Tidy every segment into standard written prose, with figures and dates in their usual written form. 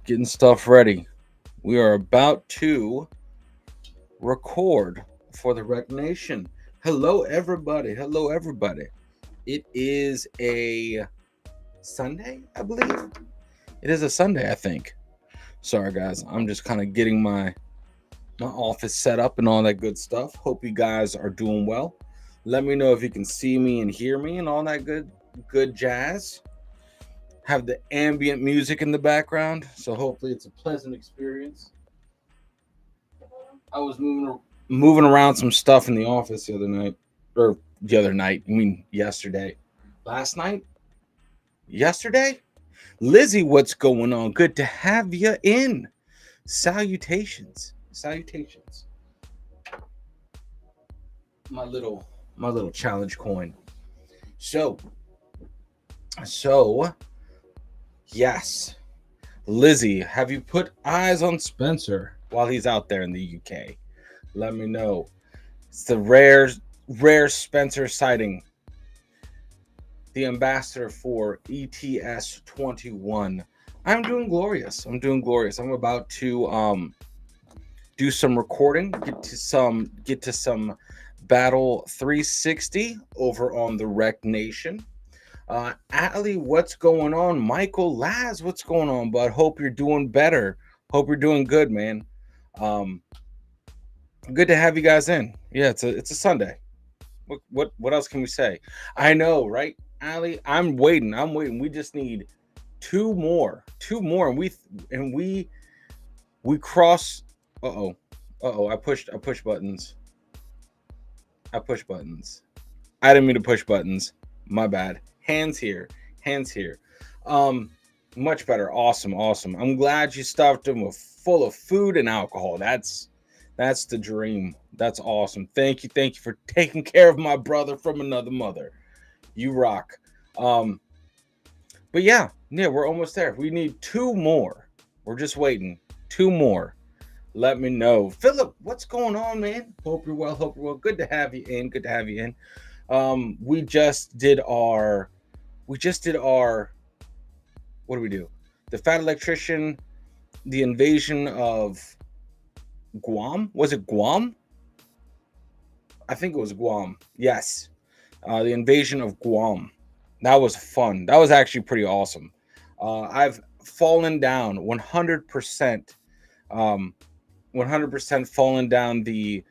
Getting stuff ready. We are about to record for the Wreked Nation. Hello, everybody. Hello, everybody. It is a Sunday, I believe. It is a Sunday, I think. Sorry, guys. I'm just kind of getting my office set up and all that good stuff. Hope you guys are doing well. Let me know if you can see me and hear me and all that good jazz. Have the ambient music in the background, so hopefully it's a pleasant experience. I was moving around some stuff in the office the other night, or the other night. I mean, yesterday, last night, yesterday. Lizzie, what's going on? Good to have you in. Salutations, salutations. My little challenge coin. So, so yes, Lizzie, have you put eyes on Spencer while he's out there in the UK? Let me know. It's the rare Spencer sighting. The ambassador for ETS 21. I'm doing glorious. I'm about to do some recording, get to some Battle 360 over on the Wreked Nation. Atlee, what's going on? Michael Laz, what's going on, bud? Hope you're doing better. Hope you're doing good, man. Good to have you guys in. Yeah, it's a Sunday. What else can we say? I know, right, Allie? I'm waiting. We just need two more, and we cross. I pushed buttons. I didn't mean to push buttons. My bad. Hands here. Much better. Awesome. I'm glad you stuffed them with full of food and alcohol. That's the dream. That's awesome. Thank you for taking care of my brother from another mother. You rock. But yeah, we're almost there. We need two more. We're just waiting. Two more. Let me know. Philip, what's going on, man? Hope you're well. Good to have you in. We just did our what do we do? The Fat Electrician, the invasion of Guam. Was it Guam? I think it was Guam. Yes. The invasion of Guam. That was fun. That was actually pretty awesome. I've fallen down 100%. 100% fallen down the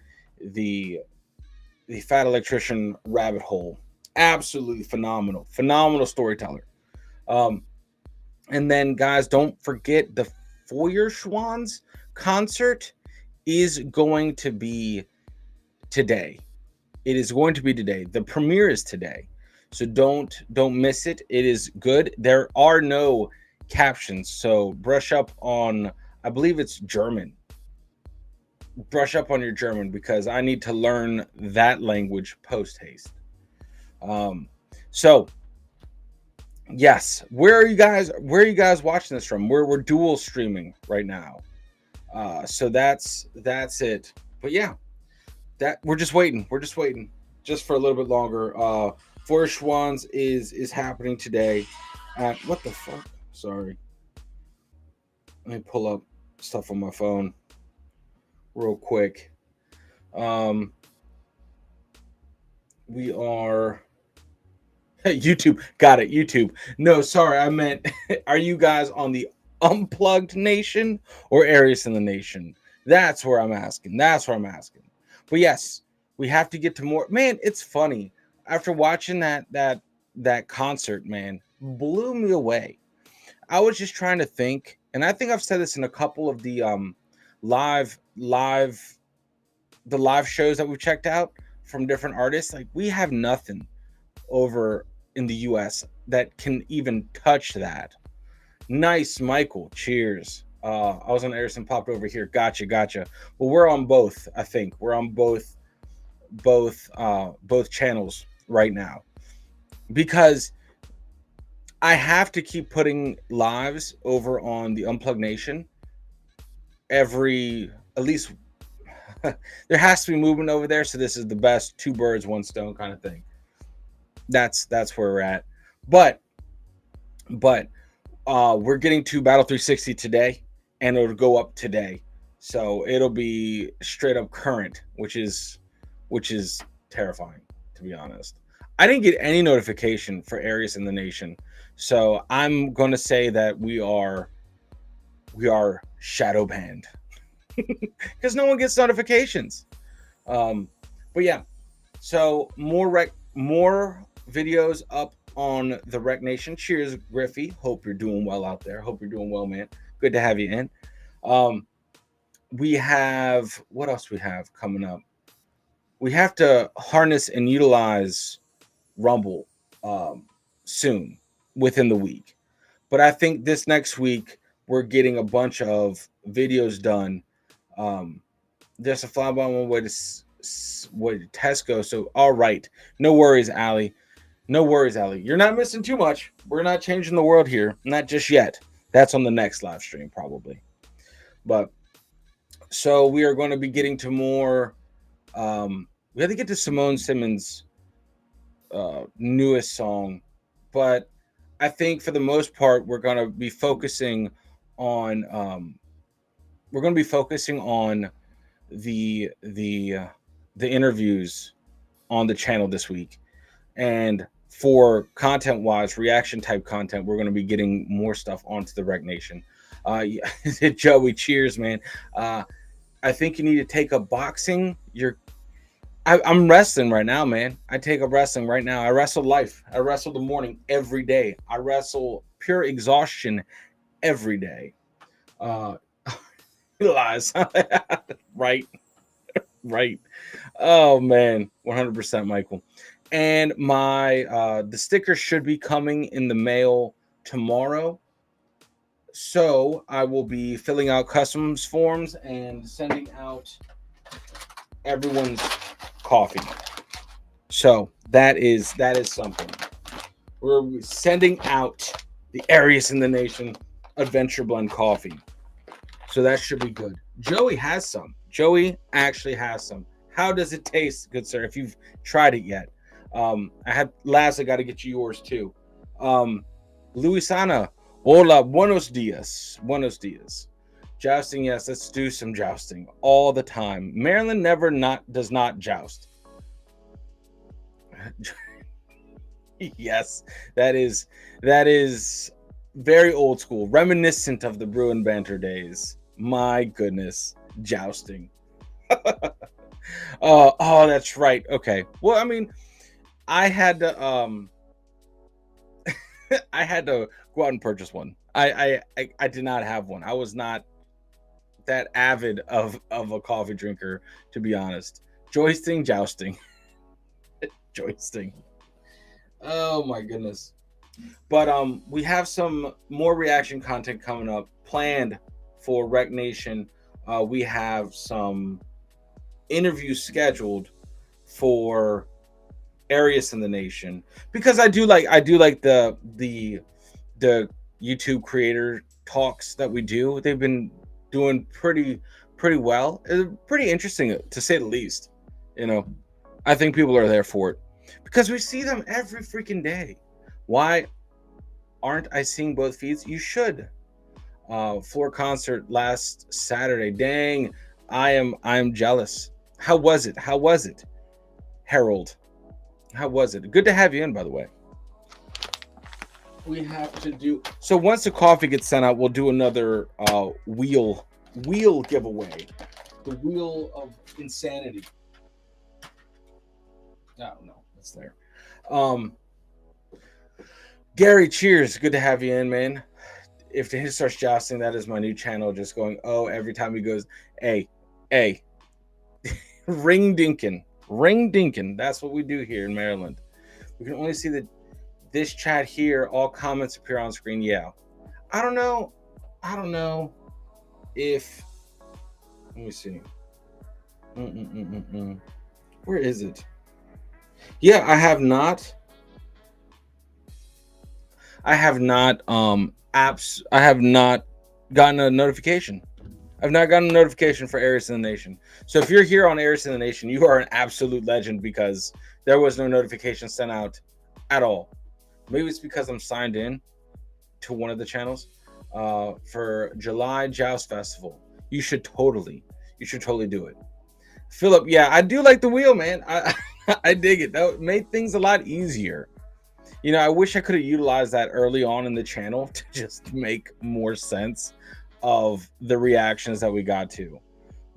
Fat Electrician rabbit hole. Absolutely phenomenal storyteller. And then, guys, don't forget the Feuerschwanz concert is going to be today. It is going to be today. The premiere is today, so don't miss it. It is good. There are no captions, so brush up on. I believe it's German. Brush up on your German because I need to learn that language post haste. So yes, where are you guys watching this from? We're dual streaming right now. So that's it. But yeah, that we're just waiting just for a little bit longer. For Schwann's is happening today at what the fuck? Sorry. Let me pull up stuff on my phone real quick. We are YouTube. Got it. YouTube. No, sorry. I meant, are you guys on the Unplugged Nation or Arius in the Nation? That's where I'm asking. But yes, we have to get to more. Man, it's funny. After watching that concert, man, blew me away. I was just trying to think, and I think I've said this in a couple of the live shows that we've checked out from different artists. Like, we have nothing over in the US that can even touch that. Nice, Michael. Cheers. I was on Airson, popped over here. Gotcha. Well, we're on both. I think we're on both channels right now because I have to keep putting lives over on the Unplugged Nation at least. There has to be movement over there, so this is the best two birds, one stone kind of thing. That's where we're at. But we're getting to Battle 360 today. and it'll go up today. So it'll be straight up current, which is terrifying, to be honest. I didn't get any notification for Aries in the Nation, so I'm going to say that we are shadow banned because no one gets notifications. But yeah, so more videos up on the Wreked Nation. Cheers, Griffey. Hope you're doing well out there. Hope you're doing well, man. Good to have you in. We have, what else we have coming up? We have to harness and utilize Rumble soon, within the week. But I think this next week we're getting a bunch of videos done. There's a fly by one way to Tesco. So all right, no worries, Allie. No worries, Allie. You're not missing too much. We're not changing the world here, not just yet. That's on the next live stream probably. But so we are going to be getting to more. We have to get to Simone Simmons' newest song, but I think for the most part we're going to be focusing on the interviews on the channel this week. And for content wise, reaction type content, we're going to be getting more stuff onto the Wreked Nation. Joey, cheers, man. I think you need to take up boxing. I'm wrestling right now, man. I take up wrestling right now. I wrestle life. I wrestle the morning every day. I wrestle pure exhaustion every day. Lies. Right. Oh man, 100%, Michael. And my the stickers should be coming in the mail tomorrow. So I will be filling out customs forms and sending out everyone's coffee. So that is something. We're sending out the Aries in the Nation Adventure Blend coffee. So that should be good. Joey has some. Joey actually has some. How does it taste, good sir? If you've tried it yet. I got to get you yours too. Luisana, hola, buenos dias. Buenos dias. Jousting, yes, let's do some jousting all the time. Maryland does not joust. Yes, that is very old school, reminiscent of the Bruin banter days. My goodness, jousting. Oh, that's right. Okay. Well, I mean, I had to I had to go out and purchase one. I did not have one. I was not that avid of a coffee drinker, to be honest. Jousting. Joisting. Oh my goodness. But we have some more reaction content coming up planned for Wreked Nation. We have some interviews scheduled for Aries in the Nation, because I do like the YouTube creator talks that we do. They've been doing pretty well. It's pretty interesting, to say the least. You know, I think people are there for it because we see them every freaking day. Why aren't I seeing both feeds? You should. Floor concert last Saturday. Dang, I am jealous. How was it? Harold, how was it? Good to have you in, by the way. We have to do so. Once the coffee gets sent out, we'll do another wheel giveaway. The wheel of insanity. No, it's there. Gary, cheers. Good to have you in, man. If the hit starts jousting, that is my new channel. Just going, oh, every time he goes, hey, ring dinkin. That's what we do here in Maryland. We can only see this chat here. All comments appear on screen. Yeah, I don't know if. Let me see. Where is it? Yeah, I have not gotten a notification. I've not gotten a notification for Aries in the Nation. So if you're here on Aries in the Nation, you are an absolute legend, because there was no notification sent out at all. Maybe it's because I'm signed in to one of the channels. for July Joust Festival. You should totally do it. Philip, yeah, I do like the wheel, man. I dig it. That made things a lot easier. You know, I wish I could have utilized that early on in the channel to just make more sense of the reactions that we got to.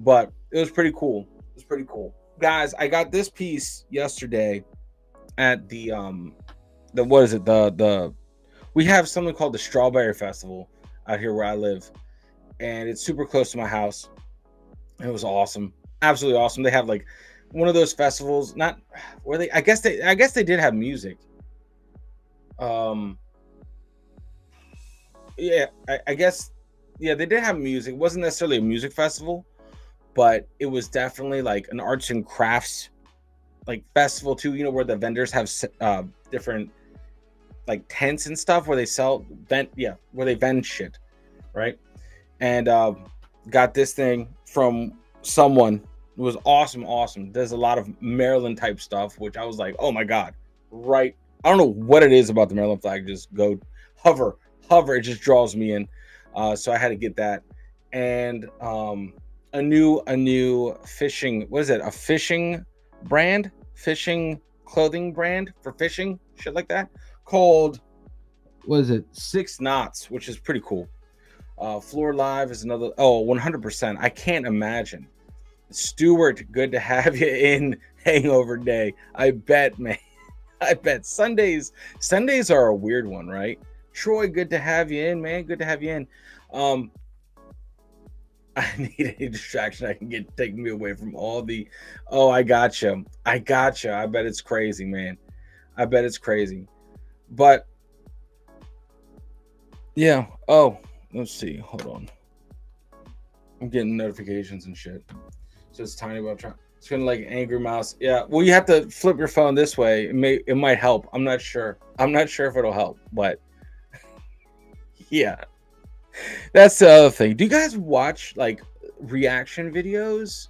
But it was pretty cool. It was pretty cool. Guys, I got this piece yesterday at the what is it? The we have something called the Strawberry Festival out here where I live, and it's super close to my house. It was awesome. Absolutely awesome. They have like one of those festivals, not where they I guess they did have music. Um yeah, I guess yeah, they did have music. It wasn't necessarily a music festival, but it was definitely like an arts and crafts like festival too, you know, where the vendors have different like tents and stuff where they sell where they vend shit, right? And got this thing from someone. It was awesome. There's a lot of Maryland type stuff, which I was like, oh my god, right? I don't know what it is about the Maryland flag. Just go hover. It just draws me in. So I had to get that, and a new fishing. What is it? A fishing brand, fishing clothing brand for fishing, shit like that. Called, what is it? 6 Knots, which is pretty cool. Floor Live is another. Oh, 100%. I can't imagine. Stuart, good to have you in Hangover Day. I bet, man. I bet Sundays are a weird one, right? Troy, good to have you in, man. Good to have you in. I need a distraction I can get taking me away from all the. Oh, I gotcha. I bet it's crazy, man. I bet it's crazy. But yeah. Oh, let's see. Hold on. I'm getting notifications and shit. So it's tiny about trying. It's gonna like Angry Mouse. Yeah. Well, you have to flip your phone this way. It might help. I'm not sure if it'll help, but yeah. That's the other thing. Do you guys watch like reaction videos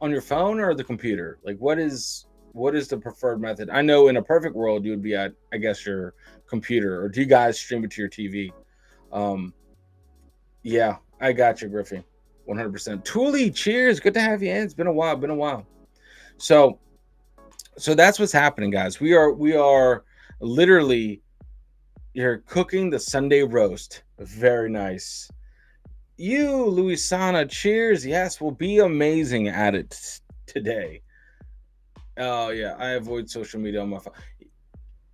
on your phone or the computer? Like what is the preferred method? I know in a perfect world you would be at, I guess, your computer, or do you guys stream it to your TV? Yeah, I got you, Griffey. 100%. Thule, cheers. Good to have you in. It's been a while. So that's what's happening, guys. We are literally, you're cooking the Sunday roast. Very nice. You, Luisana, cheers. Yes, we'll be amazing at it today. Oh yeah, I avoid social media on my phone.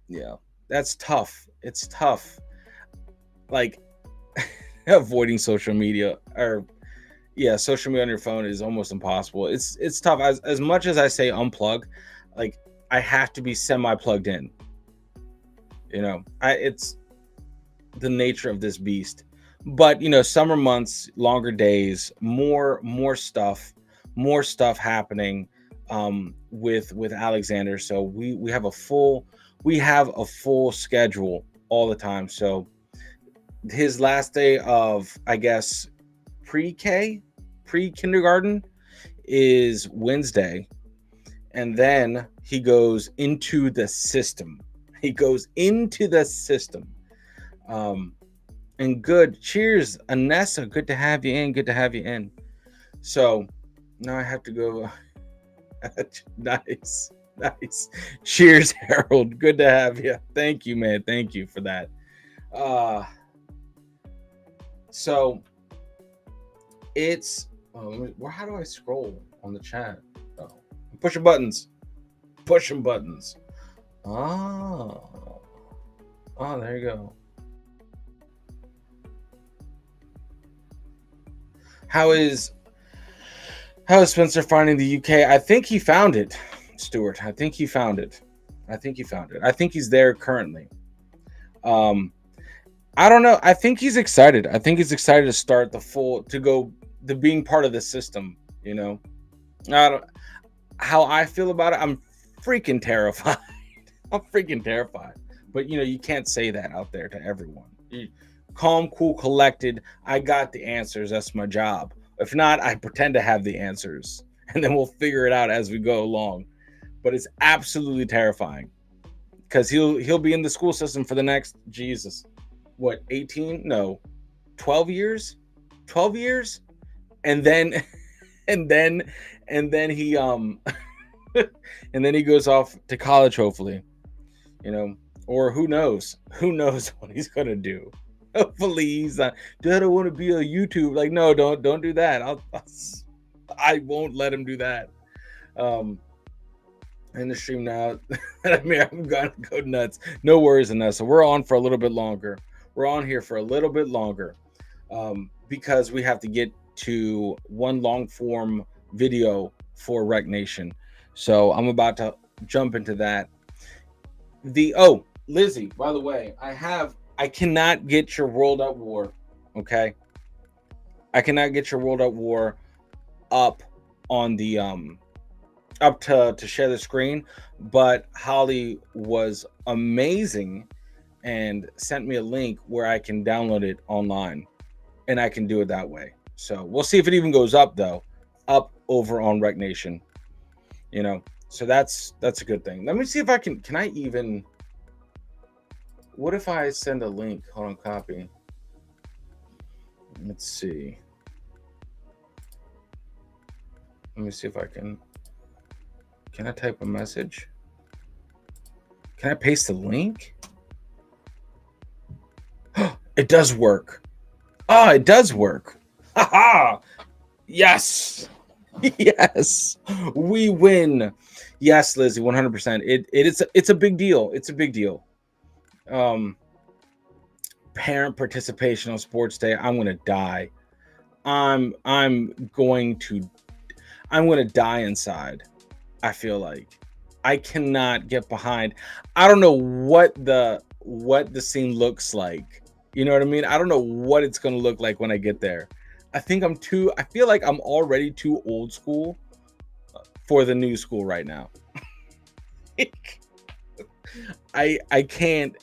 Yeah, that's tough. It's tough. Like avoiding social media, or yeah, social media on your phone is almost impossible. It's tough. As much as I say unplug, like I have to be semi plugged in. You know, it's the nature of this beast. But you know, summer months, longer days, more stuff happening with Alexander. So we have a full schedule all the time. So his last day of, I guess, pre-kindergarten is Wednesday, and then he goes into the system. And good. Cheers, Anessa. Good to have you in. So now I have to go. Nice. Cheers, Harold. Good to have you. Thank you, man. Thank you for that. So it's how do I scroll on the chat? Oh, pushing buttons. Oh, there you go. How is Spencer finding the UK? I think he found it, Stuart. I think he found it. I think he's there currently. I don't know. I think he's excited. To start to being part of the system, you know. How I feel about it, I'm freaking terrified. But you know, you can't say that out there to everyone. Calm, cool, collected. I got the answers. That's my job. If not, I pretend to have the answers, and then we'll figure it out as we go along. But it's absolutely terrifying because he'll be in the school system for the next 18? No, 12 years, 12 years, and then and then and then he and then he goes off to college, hopefully, you know, or who knows what he's gonna do. Hopefully he's not, Dad, I want to be a YouTube. Like, no, don't do that. I won't let him do that. In the stream now. I mean, I'm gonna go nuts. No worries, Anessa. We're on for a little bit longer. We're on here for a little bit longer, because we have to get to one long form video for Wreked Nation. So I'm about to jump into that. Lizzie, by the way, I cannot get your World at War. Okay. I cannot get your World at War up on the up to share the screen, but Holly was amazing and sent me a link where I can download it online, and I can do it that way. So we'll see if it even goes up, though, up over on Wreked Nation, you know. So that's a good thing. Let me see if I can I even, what if I send a link? Hold on, copy. Let's see. Let me see if I can I type a message? Can I paste the link? It does work. Oh, it does work. Haha. Yes. Yes. We win. Yes, Lizzie, 100%. It's a big deal. It's a big deal. Parent participation on sports day. I'm going to die. I'm going to die inside. I feel like I cannot get behind. I don't know what the scene looks like. You know what I mean? I don't know what it's going to look like when I get there. I feel like I'm already too old school for the new school right now. I can't.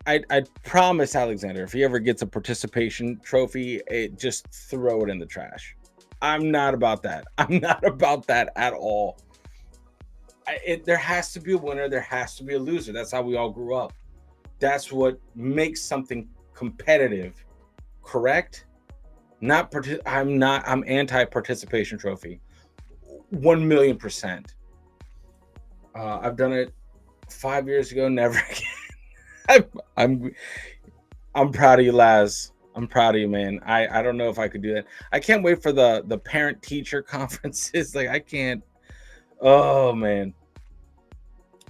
I promise Alexander, if he ever gets a participation trophy, just throw it in the trash. I'm not about that. I'm not about that at all. There has to be a winner. There has to be a loser. That's how we all grew up. That's what makes something competitive, correct? I'm anti-participation trophy. 1,000,000%. I've done it 5 years ago. Never again. I'm proud of you, Laz. I'm proud of you, man. I don't know if I could do that. I can't wait for the parent teacher conferences. Like, I can't. Oh man.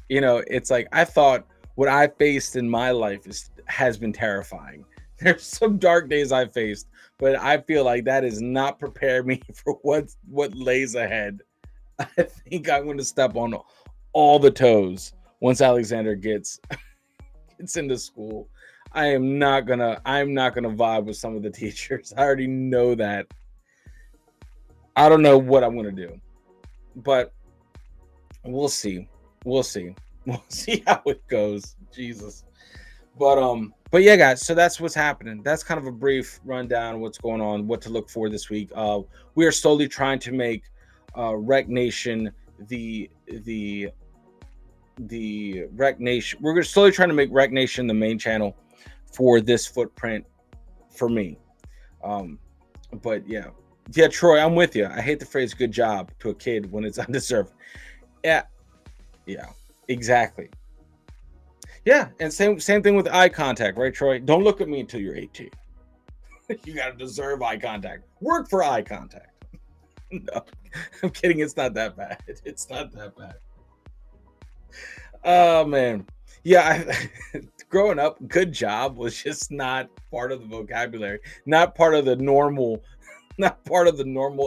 You know, it's like, I thought what I faced in my life has been terrifying. There's some dark days I faced, but I feel like that has not prepared me for what lays ahead. I think I'm going to step on all the toes once Alexander gets into school. I'm not gonna vibe with some of the teachers. I already know that. I don't know what I'm gonna do, but we'll see. We'll see how it goes. Jesus. But yeah, guys, so that's what's happening. That's kind of a brief rundown of what's going on, what to look for this week. We are slowly trying to make Wreked Nation the Wreked Nation. We're slowly trying to make Wreked Nation the main channel for this footprint for me. But yeah, Troy, I'm with you. I hate the phrase "good job" to a kid when it's undeserved. Yeah, exactly. Yeah, and same thing with eye contact, right, Troy? Don't look at me until you're 18. You gotta deserve eye contact. Work for eye contact. No, I'm kidding. It's not that bad. It's not that bad. Oh man, yeah. Growing up, good job was just not part of the vocabulary, not part of the normal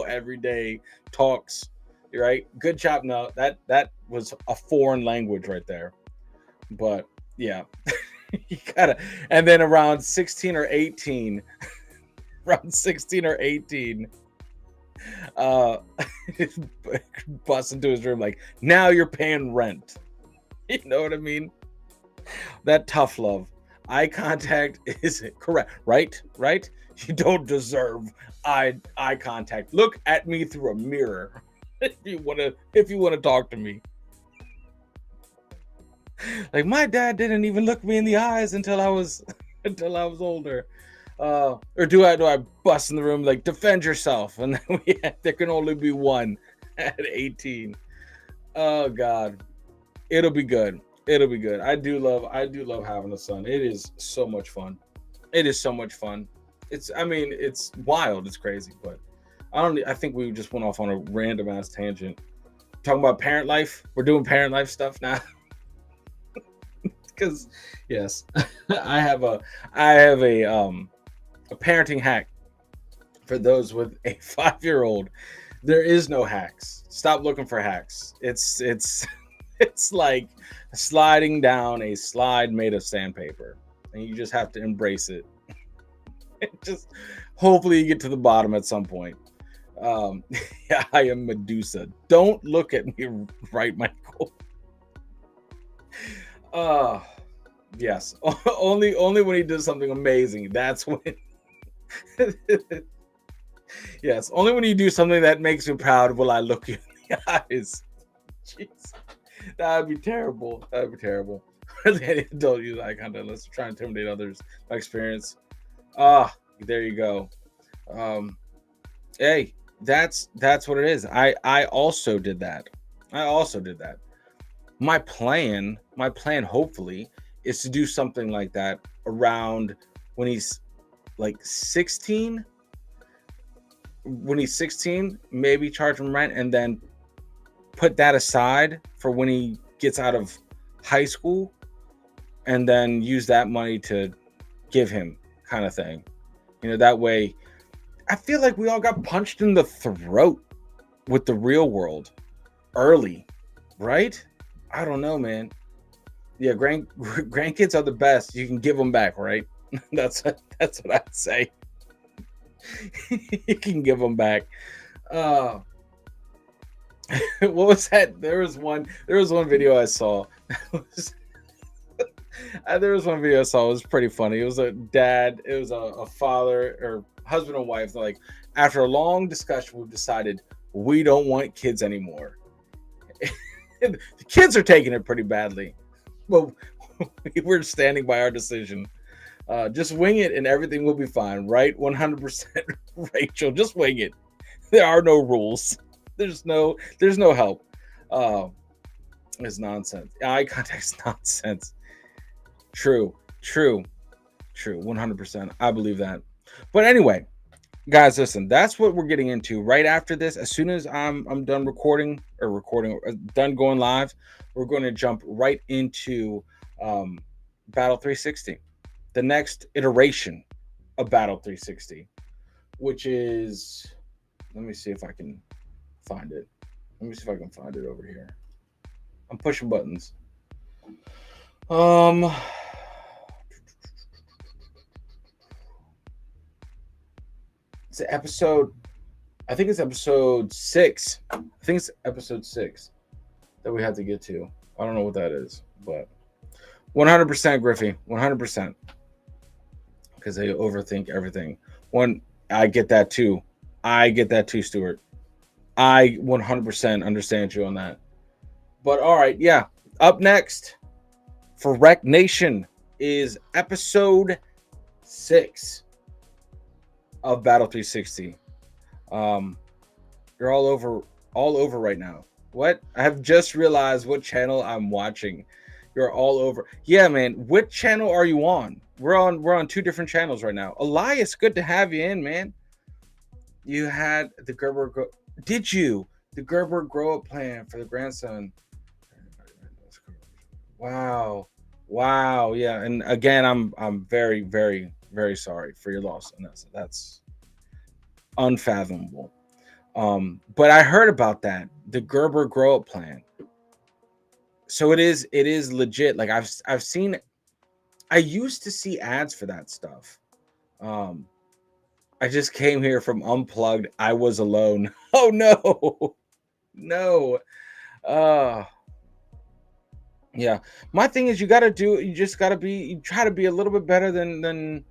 everyday talks, right? Good job. No, that was a foreign language right there. But yeah, you gotta. And then around 16 or 18, bust into his room like, now you're paying rent. You know what I mean? That tough love. Eye contact is correct, right? You don't deserve eye contact. Look at me through a mirror if you want to talk to me. Like, my dad didn't even look me in the eyes until I was older. Or do I bust in the room like defend yourself, and then there can only be one at 18. Oh God, it'll be good. It'll be good. I do love having a son. It is so much fun. It is so much fun. It's wild. It's crazy, but I think we just went off on a random ass tangent talking about parent life. We're doing parent life stuff now. Because yes, I have a parenting hack for those with a 5-year-old. There is no hacks. Stop looking for hacks. It's like sliding down a slide made of sandpaper, and you just have to embrace it. Just hopefully you get to the bottom at some point. Yeah, I am Medusa. Don't look at me, right, Michael? Uh yes. Only when he does something amazing. That's when. Yes, only when you do something that makes me proud will I look you in the eyes. Jeez, that'd be terrible. That'd be terrible. Don't use eye contact. Let's try and intimidate others by experience. There you go. Um, hey, that's what it is. I also did that. I also did that. My plan, hopefully, is to do something like that around when he's like 16. When he's 16, maybe charge him rent and then put that aside for when he gets out of high school, and then use that money to give him, kind of thing. That way, I feel like we all got punched in the throat with the real world early, right? I don't know, man. Yeah, grandkids are the best. You can give them back, right? That's what I'd say. You can give them back. Uh, what was that? There was one video I saw. There was one video I saw. It was pretty funny. It was a dad. It was a father or husband and wife. They're like, after a long discussion, we've decided we don't want kids anymore. The kids are taking it pretty badly, but we're standing by our decision. Just wing it and everything will be fine, right? 100%, Rachel. Just wing it. There are no rules. There's no help. Uh, it's nonsense. Eye contact's nonsense. True. 100%. I believe that. But anyway, guys, listen. That's what we're getting into right after this. As soon as I'm done done going live, we're going to jump right into Battle 360, the next iteration of Battle 360, which is, let me see if I can find it. Let me see if I can find it over here. I'm pushing buttons. It's episode, I think it's episode 6. I think it's episode 6 that we have to get to. I don't know what that is, but 100% Griffey, 100%. Because they overthink everything. I get that too. Stuart. I 100% understand you on that. But all right, yeah. Up next for Wreked Nation is episode 6 of Battle 360. You're all over right now. What? I have just realized what channel I'm watching. You're all over. Yeah, man. What channel are you on? We're on 2 different channels right now. Elias, good to have you in, man. You had the Gerber did you? The Gerber grow up plan for the grandson. Wow. Yeah, and again, I'm very, very, very sorry for your loss, and that's unfathomable. But I heard about that, the Gerber grow up plan. So it is legit. Like I've seen, I used to see ads for that stuff. I just came here from Unplugged. I was alone. Oh no. No. Yeah. My thing is you try to be a little bit better than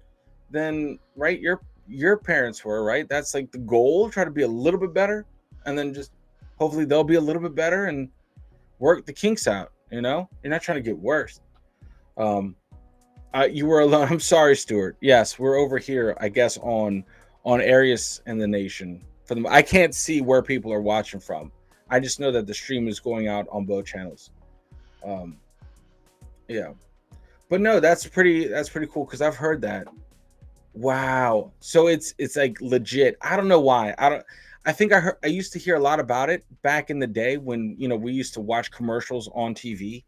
right your parents were, right? That's like the goal. Try to be a little bit better, and then just hopefully they'll be a little bit better and work the kinks out, You're not trying to get worse. You were alone. I'm sorry, Stuart. Yes, we're over here, I guess, on areas in the nation. For them, I can't see where people are watching from. I just know that the stream is going out on both channels. Um, yeah, but no, that's pretty cool because I've heard that. Wow. So it's like legit. I don't know why. I think I used to hear a lot about it back in the day when, we used to watch commercials on TV,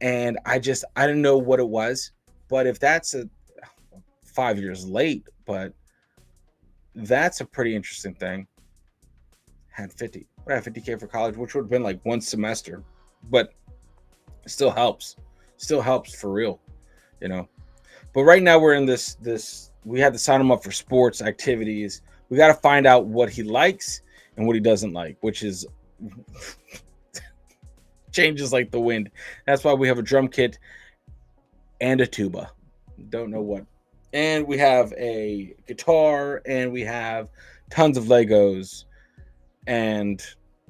and I didn't know what it was. But if that's a 5 years late, but that's a pretty interesting thing. Had 50. Would I have 50K for college, which would have been like one semester, but it still helps. Still helps for real, you know. But right now we're in this we had to sign him up for sports activities. We got to find out what he likes and what he doesn't like, which is changes like the wind. That's why we have a drum kit and a tuba. Don't know what. And we have a guitar and we have tons of Legos and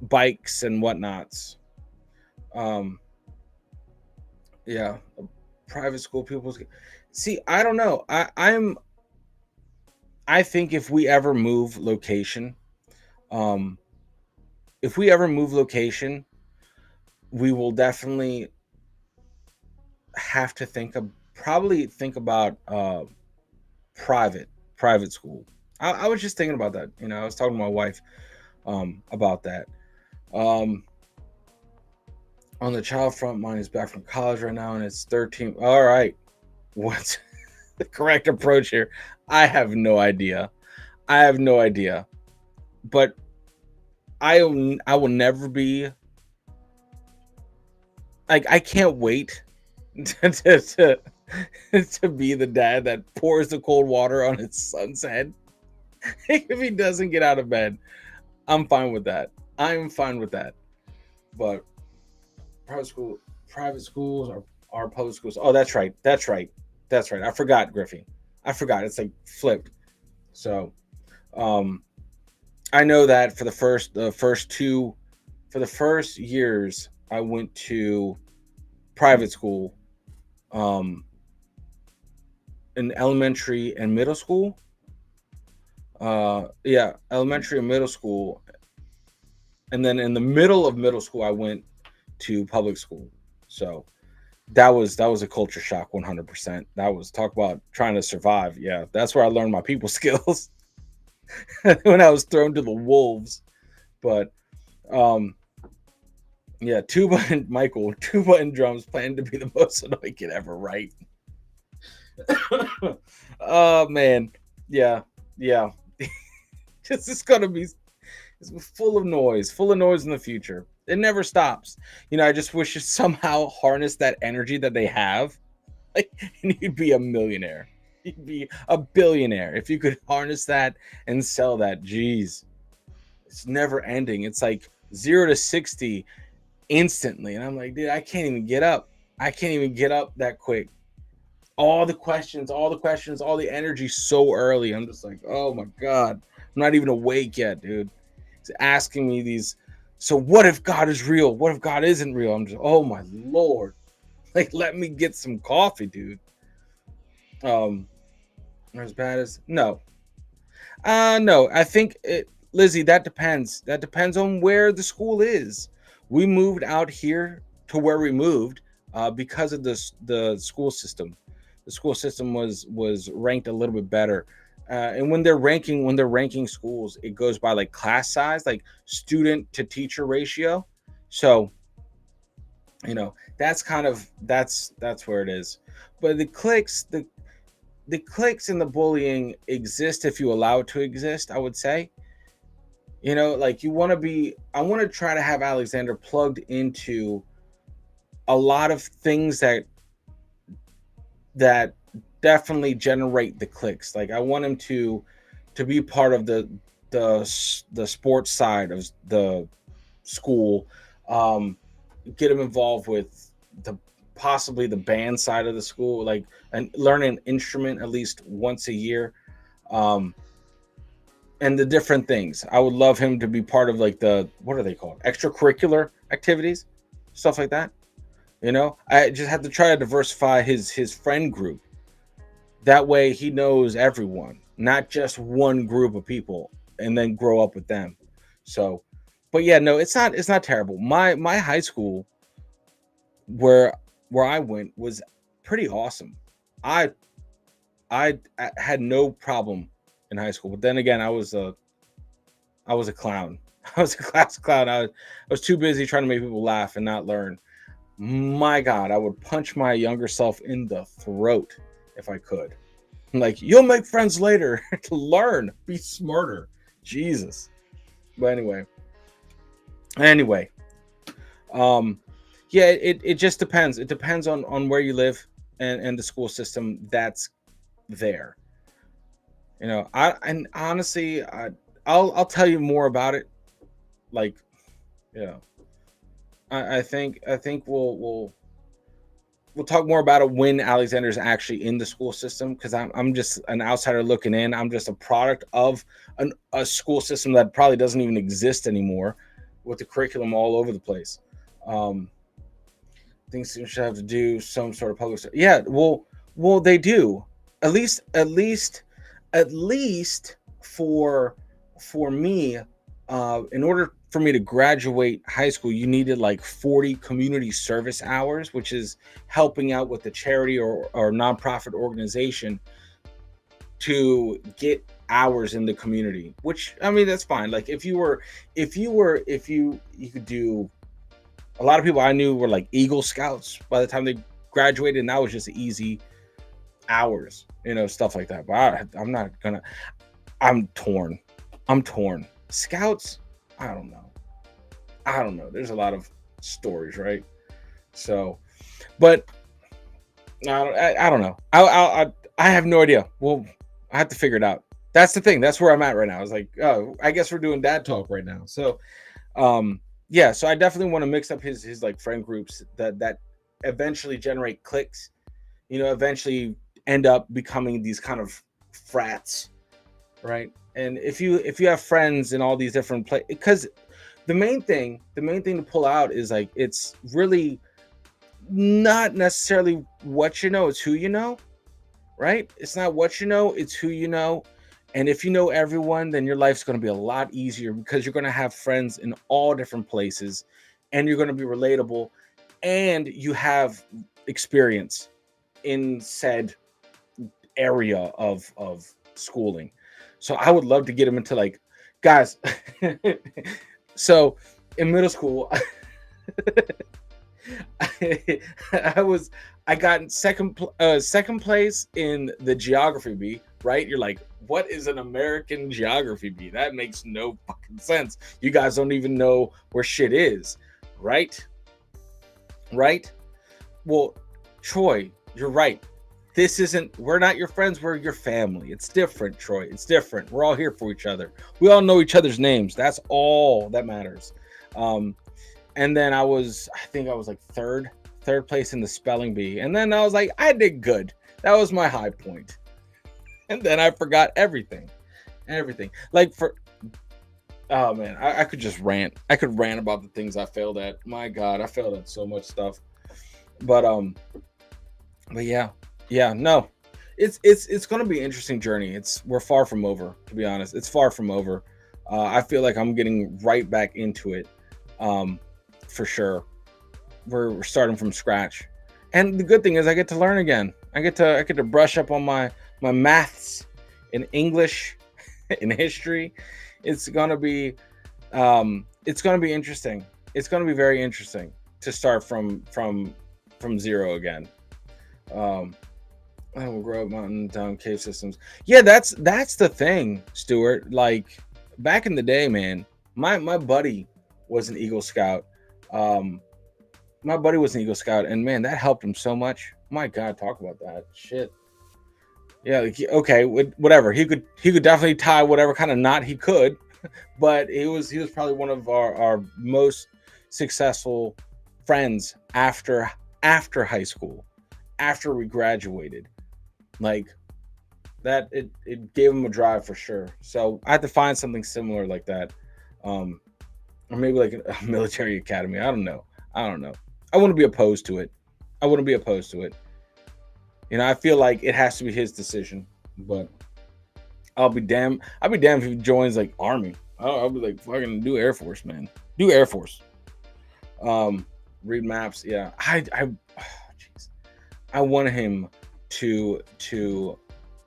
bikes and whatnots. Um yeah, private school pupils. See, I don't know. I think um, if we ever move location, we will definitely have to probably think about private private school. I was just thinking about that. I was talking to my wife about that. Um, on the child front, mine is back from college right now, and it's 13. All right, what's the correct approach here? I have no idea. I have no idea. But I will never be like I can't wait to to be the dad that pours the cold water on his son's head if he doesn't get out of bed. I'm fine with that. I'm fine with that. But private school, private schools are public schools. Oh, that's right. That's right. That's right. I forgot, Griffey. I forgot. It's like flipped. So, um, I know that for the first years, I went to private school, um, in elementary and middle school. Yeah, elementary and middle school, and then in the middle of middle school, I went to public school. So that was a culture shock, 100%. That was talk about trying to survive. Yeah, that's where I learned my people skills when I was thrown to the wolves. But um, yeah, tuba and drums plan to be the most annoying kid ever, right? Oh man, yeah, yeah. This is gonna be full of noise in the future. It never stops. I just wish to somehow harness that energy that they have, like, and you'd be a millionaire. You'd be a billionaire if you could harness that and sell that. Jeez, it's never ending. It's like 0 to 60 instantly, and I'm like, dude, I can't even get up. I can't even get up that quick. All the energy so early. I'm just like, oh my god, I'm not even awake yet, dude. He's asking me these. So what if God is real? What if God isn't real? I'm just, oh my lord, like let me get some coffee, dude. Um, as bad as no, no. I think Lizzie. That depends. That depends on where the school is. We moved out here to where we moved because of the school system. The school system was ranked a little bit better. And when they're ranking schools, it goes by like class size, like student to teacher ratio. So that's where it is. But the cliques and the bullying exist if you allow it to exist. I would say, like you want to be. I want to try to have Alexander plugged into a lot of things that definitely generate the clicks. Like I want him to be part of the sports side of the school. Um, get him involved with the possibly the band side of the school, like and learn an instrument at least once a year. Um, and the different things. I would love him to be part of like the what are they called? Extracurricular activities, stuff like that. I just have to try to diversify his friend group. That way he knows everyone, not just one group of people, and then grow up with them. So, but yeah, no, it's not terrible. My high school where I went was pretty awesome. I I had no problem in high school, but then again, I was a clown. I was a class clown. I was too busy trying to make people laugh and not learn. My God, I would punch my younger self in the throat if I could. Like, you'll make friends later. Learn, be smarter. Jesus. But anyway, um, yeah, it just depends. It depends on where you live and the school system that's there. And honestly, I'll tell you more about it. Like, you know, I think we'll talk more about it when Alexander's actually in the school system, because I'm just an outsider looking in. I'm just a product of a school system that probably doesn't even exist anymore, with the curriculum all over the place. Um, Things should have to do some sort of public. Yeah, well, they do. At least for me, in order for me to graduate high school, you needed like 40 community service hours, which is helping out with the charity or nonprofit organization to get hours in the community. Which, I mean, that's fine. Like, if you could do. A lot of people I knew were like Eagle Scouts by the time they graduated, and that was just easy hours, stuff like that. But I'm not gonna. I'm torn. I'm torn. Scouts, I don't know. I don't know. There's a lot of stories, right? So, but I don't know. I have no idea. Well, I have to figure it out. That's the thing. That's where I'm at right now. I was like, oh, I guess we're doing dad talk right now. So, yeah. So I definitely want to mix up his like friend groups that eventually generate cliques. Eventually end up becoming these kind of frats, right? And if you have friends in all these different places, because the main thing to pull out is like, it's really not necessarily what you know, it's who you know, right? It's not what you know, it's who you know. And if you know everyone, then your life's going to be a lot easier, because you're going to have friends in all different places, and you're going to be relatable, and you have experience in said area of schooling. So I would love to get him into, like, guys. So in middle school, I got second place in the geography bee, right? You're like, what is an American geography bee? That makes no fucking sense. You guys don't even know where shit is, right? Right? Well, Troy, you're right. We're not your friends, we're your family. It's different, Troy. It's different. We're all here for each other. We all know each other's names. That's all that matters. And then I think I was like third place in the spelling bee. And then I was like, I did good. That was my high point. And then I forgot everything. Like, oh man, I could just rant. I could rant about the things I failed at. My God, I failed at so much stuff. But yeah, no, it's gonna be an interesting journey. We're far from over, to be honest. It's far from over. I feel like I'm getting right back into it, for sure. We're starting from scratch, and the good thing is I get to learn again. I get to brush up on my maths, in English, in history. It's gonna be interesting. It's gonna be very interesting to start from zero again. I will grow up mountain down cave systems. Yeah, that's the thing, Stuart. Like, back in the day, man, my buddy was an Eagle Scout. And man, that helped him so much. My God, talk about that shit. Yeah, like, okay, whatever. He could definitely tie whatever kind of knot he could, but he was probably one of our most successful friends after high school, after we graduated. Like, that, it gave him a drive for sure. So I had to find something similar like that, or maybe like a military academy. I don't know. I wouldn't be opposed to it. You know, I feel like it has to be his decision, but I'll be damned. I'll be damned if he joins like Army. I'll be like, fucking do Air Force, man. Do Air Force. Um, read maps. Yeah, jeez. I want him to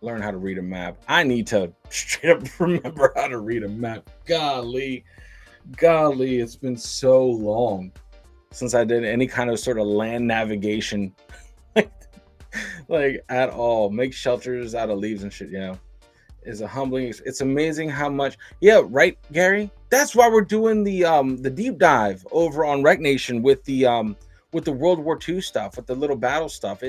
learn how to read a map. I need to straight up remember how to read a map. Golly, it's been so long since I did any kind of sort of land navigation, like at all. Make shelters out of leaves and shit. Yeah, is a humbling. It's amazing how much. Yeah, right, Gary. That's why we're doing the deep dive over on Wreked Nation with the World War II stuff, with the little battle stuff.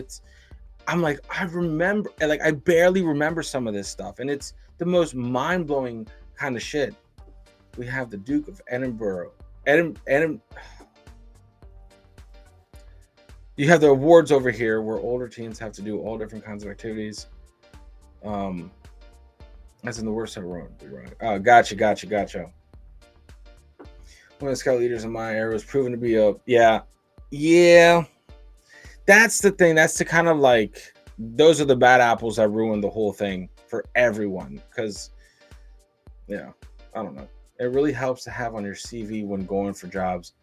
I'm like, I remember, like, I barely remember some of this stuff, and it's the most mind blowing kind of shit. We have the Duke of Edinburgh. You have the awards over here where older teens have to do all different kinds of activities. That's in the worst ever run. Gotcha. One of the scout leaders in my era was proven to be yeah. That's the thing. That's the kind of like, those are the bad apples that ruined the whole thing for everyone. Because, yeah, I don't know. It really helps to have on your CV when going for jobs.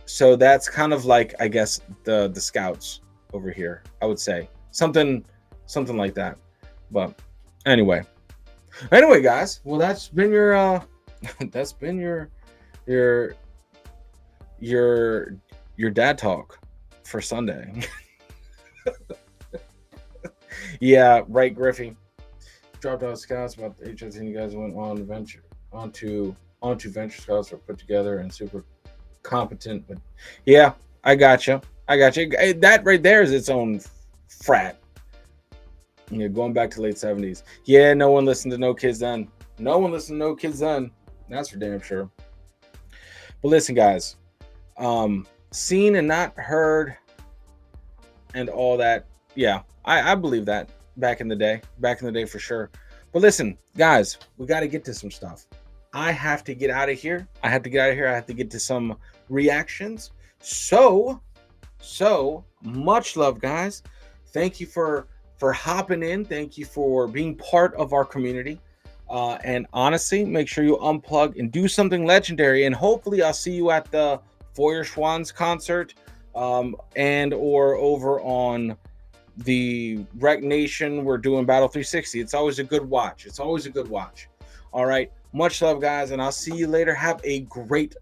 So that's kind of like, I guess, the scouts over here, I would say. Something like that. But anyway, guys. Well, that's been your your dad talk for Sunday. Yeah, right, Griffey. Dropped out scouts about the HIT. You guys went on onto venture scouts are put together and super competent. But yeah, I got you. That right there is its own frat. Yeah, going back to late 70s. Yeah, no one listened to No Kids Then. That's for damn sure. But listen, guys, seen and not heard and all that. Yeah, I believe that back in the day for sure. But listen, guys, we got to get to some stuff. I have to get out of here. I have to get to some reactions. So much love, guys. Thank you for hopping in. Thank you for being part of our community. And honestly, make sure you unplug and do something legendary. And hopefully I'll see you at the Feuerschwanz concert, and or over on the Wreked Nation. We're doing Battle 360. It's always a good watch. All right. Much love, guys. And I'll see you later. Have a great